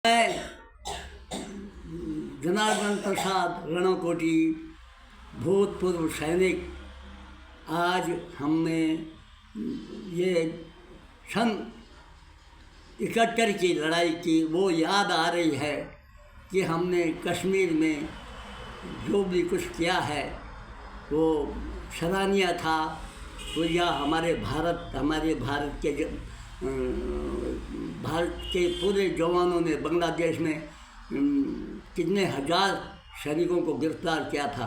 मैं जनार्दन प्रसाद रणकोटी, भूतपूर्व सैनिक। आज हमने ये सन 71 की लड़ाई की वो याद आ रही है कि हमने कश्मीर में जो भी कुछ किया है वो सराहनीय था। तो यह हमारे भारत के पूरे जवानों ने बांग्लादेश में कितने हजार सैनिकों को गिरफ्तार किया था।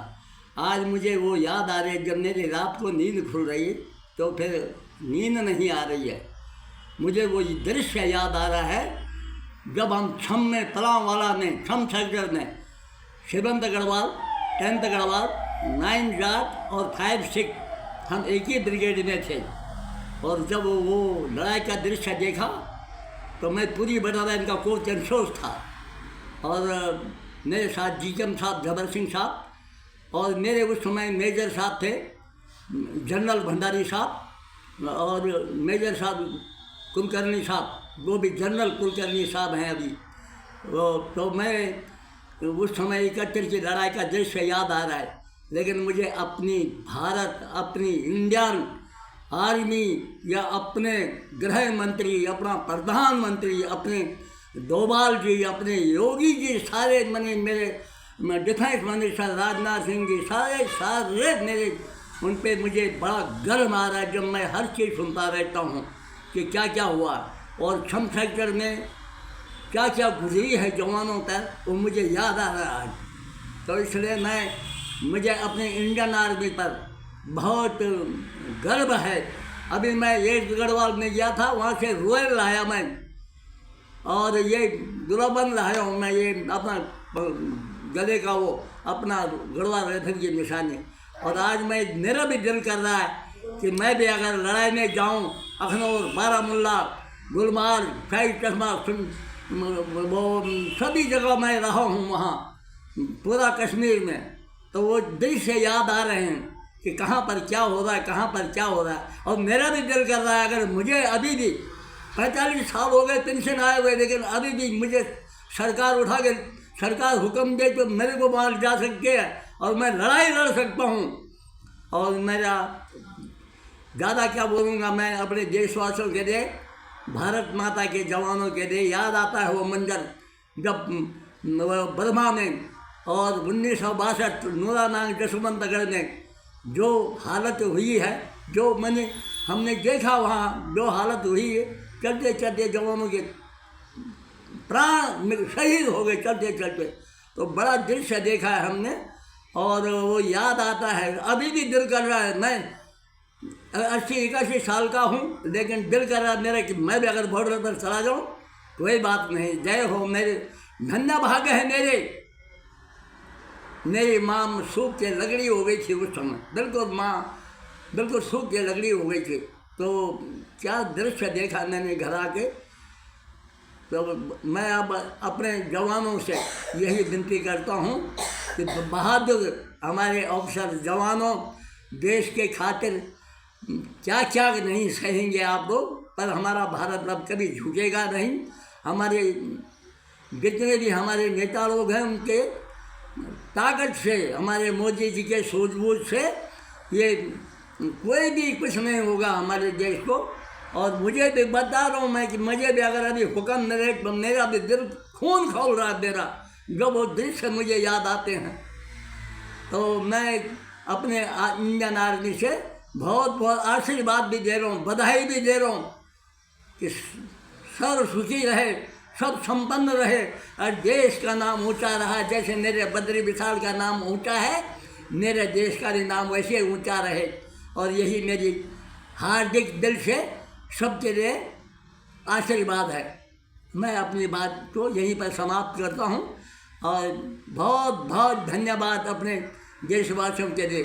आज मुझे वो याद आ रही है। जब मेरी रात को नींद खुल रही तो फिर नींद नहीं आ रही है, मुझे वो दृश्य याद आ रहा है जब हम छम में पलांवाला में छम सेक्टर में 7th गढ़वाल, 10th गढ़वाल, 9 जाट और 5 सिख हम एक ही ब्रिगेड में थे। और जब वो लड़ाई का दृश्य देखा तो मैं पूरी बटालियन का कोच इंश्योर था और मेरे साथ जीएम साहब जबर सिंह साहब और मेरे उस समय मेजर साहब थे जनरल भंडारी साहब और मेजर साहब कुलकर्णी साहब, वो भी जनरल कुलकर्णी साहब हैं अभी। तो मैं उस समय 71 की लड़ाई का दृश्य याद आ रहा है। लेकिन मुझे अपनी भारत, अपनी इंडियन आर्मी या अपने गृह मंत्री, अपना प्रधानमंत्री, अपने डोभाल जी, अपने योगी जी, सारे मेरे डिफेंस मिनिस्टर राजनाथ सिंह जी, सारे मेरे उन पे मुझे बड़ा गर्व आ रहा है जब मैं हर चीज़ सुनता रहता हूँ कि क्या क्या हुआ और छम सेक्टर में क्या क्या गुजरी है जवानों पर, वो मुझे याद आ रहा है। तो इसलिए मुझे अपने इंडियन आर्मी पर बहुत गर्व है। अभी मैं ये गढ़वाल में गया था, वहाँ से रोयल लाया मैं और ये दुराबंद लाया हूँ मैं, ये अपना गले का वो अपना गढ़वाल राइफल की निशानी। और आज मेरा भी दिल कर रहा है कि मैं भी अगर लड़ाई में जाऊँ, अखनौर, बारामुल्ला, गुलमार्ग, शाही चश्मा, वो सभी जगह मैं रहा हूँ वहाँ पूरा कश्मीर में, तो वो दृश्य याद आ रहे हैं कि कहाँ पर क्या हो रहा है, कहाँ पर क्या हो रहा है। और मेरा भी दिल कर रहा है अगर मुझे अभी भी 45 साल हो गए पेंशन आए हुए, लेकिन अभी भी मुझे सरकार हुक्म दे तो मेरे को वहाँ जा सकते हैं और मैं लड़ाई लड़ सकता हूँ। और मेरा ज़्यादा क्या बोलूँगा, मैं अपने देशवासियों के लिए, भारत माता के जवानों के लिए याद आता है वो मंजर जब बर्मा में और 1962 नूरानांग जसवंतगढ़ में जो हालत हुई है, जो हमने देखा वहाँ जो हालत हुई है, चलते चलते जवानों के प्राण शहीद हो गए चलते चलते। तो बड़ा दृश्य देखा है हमने और वो याद आता है। अभी भी दिल कर रहा है, मैं 80-81 साल का हूँ, लेकिन दिल कर रहा है मेरा कि मैं भी अगर बॉर्डर पर चला जाऊँ, कोई बात नहीं। जय हो मेरे, धन्य भाग्य है मेरी माँ सूख के लगड़ी हो गई थी उस समय, बिल्कुल माँ बिल्कुल सूख के लगड़ी हो गई थी। तो क्या दृश्य देखा मैंने घर आके। तो मैं अब अपने जवानों से यही विनती करता हूँ कि बहादुर हमारे ऑफिसर जवानों, देश के खातिर क्या क्या नहीं सहेंगे आप लोग, पर हमारा भारत अब कभी झुकेगा नहीं। हमारे जितने भी हमारे नेता लोग हैं उनके ताकत से, हमारे मोदी जी के सूझबूझ से ये कोई भी कुछ नहीं होगा हमारे देश को। और मुझे भी बता रहा हूँ मैं कि मुझे भी अगर अभी हुक्म मिले तो मेरा भी दिल खून खौल रहा है मेरा, जब वो दृश्य मुझे याद आते हैं। तो मैं अपने इंडियन आर्मी से बहुत बहुत आशीर्वाद भी दे रहा हूँ, बधाई भी दे रहा हूँ कि सर्व सुखी रहे, सब संपन्न रहे और देश का नाम ऊंचा रहा। जैसे मेरे बद्री विशाल का नाम ऊंचा है, मेरे देश का भी नाम वैसे ऊंचा रहे। और यही मेरी हार्दिक दिल से सबके लिए आशीर्वाद है। मैं अपनी बात को यहीं पर समाप्त करता हूँ और बहुत बहुत धन्यवाद अपने देशवासियों के लिए।